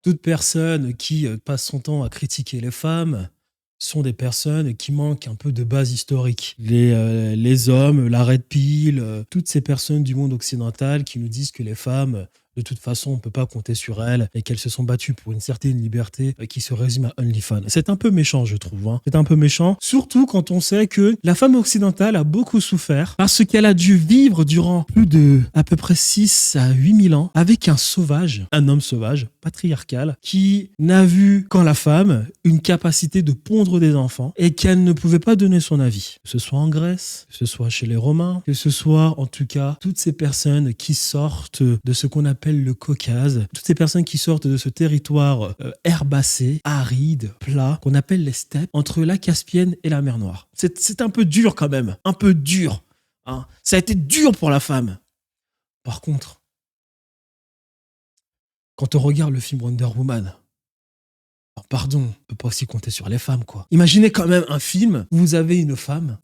Toute personne qui passe son temps à critiquer les femmes sont des personnes qui manquent un peu de base historique. Les hommes, la Red Pill, toutes ces personnes du monde occidental qui nous disent que les femmes, de toute façon, on ne peut pas compter sur elles et qu'elles se sont battues pour une certaine liberté qui se résume à OnlyFans. C'est un peu méchant, je trouve. C'est un peu méchant, surtout quand on sait que la femme occidentale a beaucoup souffert parce qu'elle a dû vivre durant plus de à peu près 6 à 8 000 ans avec un homme sauvage, patriarcal, qui n'a vu qu'en la femme une capacité de pondre des enfants et qu'elle ne pouvait pas donner son avis. Que ce soit en Grèce, que ce soit chez les Romains, que ce soit en tout cas toutes ces personnes qui sortent de ce qu'on appelle le Caucase, toutes ces personnes qui sortent de ce territoire herbacé, aride, plat, qu'on appelle les steppes, entre la Caspienne et la mer Noire. C'est un peu dur quand même, un peu dur. Hein. Ça a été dur pour la femme. Par contre, quand on regarde le film Wonder Woman, pardon, on peut pas aussi compter sur les femmes, quoi. Imaginez quand même un film où vous avez une femme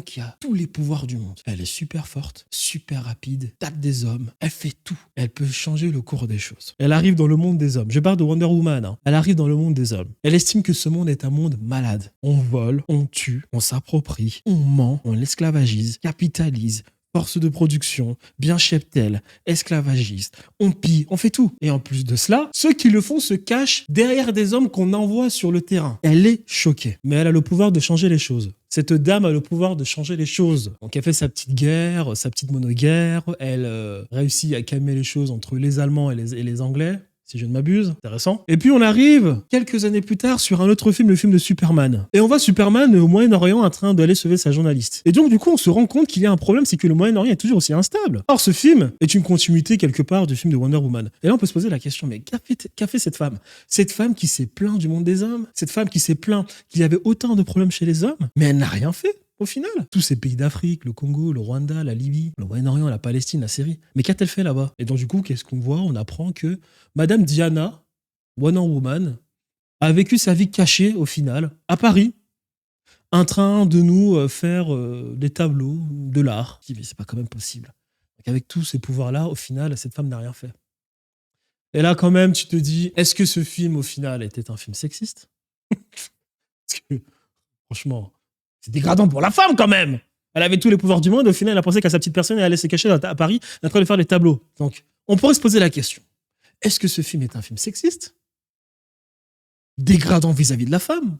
qui a tous les pouvoirs du monde. Elle est super forte, super rapide, tape des hommes, elle fait tout. Elle peut changer le cours des choses. Elle arrive dans le monde des hommes. Je parle de Wonder Woman, hein. Elle arrive dans le monde des hommes. Elle estime que ce monde est un monde malade. On vole, on tue, on s'approprie, on ment, on l'esclavagise, capitalise, force de production, bien cheptel, esclavagiste, on pille, on fait tout. Et en plus de cela, ceux qui le font se cachent derrière des hommes qu'on envoie sur le terrain. Elle est choquée, mais elle a le pouvoir de changer les choses. Cette dame a le pouvoir de changer les choses. Donc elle fait sa petite guerre, sa petite monoguerre, elle réussit à calmer les choses entre les Allemands et les Anglais, si je ne m'abuse. Intéressant. Et puis on arrive, quelques années plus tard, sur un autre film, le film de Superman. Et on voit Superman au Moyen-Orient en train d'aller sauver sa journaliste. Et donc du coup, on se rend compte qu'il y a un problème, c'est que le Moyen-Orient est toujours aussi instable. Or, ce film est une continuité quelque part du film de Wonder Woman. Et là, on peut se poser la question, mais qu'a fait cette femme? Cette femme qui s'est plainte du monde des hommes? Cette femme qui s'est plainte qu'il y avait autant de problèmes chez les hommes? Mais elle n'a rien fait. Au final, tous ces pays d'Afrique, le Congo, le Rwanda, la Libye, le Moyen-Orient, la Palestine, la Syrie. Mais qu'a-t-elle fait là-bas? Et donc du coup, qu'est-ce qu'on voit? On apprend que Madame Diana, Wonder Woman, a vécu sa vie cachée au final, à Paris, en train de nous faire des tableaux de l'art. Mais c'est pas quand même possible. Donc avec tous ces pouvoirs-là, au final, cette femme n'a rien fait. Et là, quand même, tu te dis, est-ce que ce film, au final, était un film sexiste? Parce que, franchement, c'est dégradant pour la femme, quand même. Elle avait tous les pouvoirs du monde, au final, elle a pensé qu'à sa petite personne et elle allait se cacher à Paris, en train de faire des tableaux. Donc, on pourrait se poser la question. Est-ce que ce film est un film sexiste? Dégradant vis-à-vis de la femme?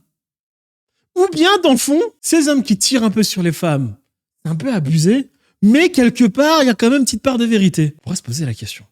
Ou bien, dans le fond, ces hommes qui tirent un peu sur les femmes, c'est un peu abusé, mais quelque part, il y a quand même une petite part de vérité. On pourrait se poser la question.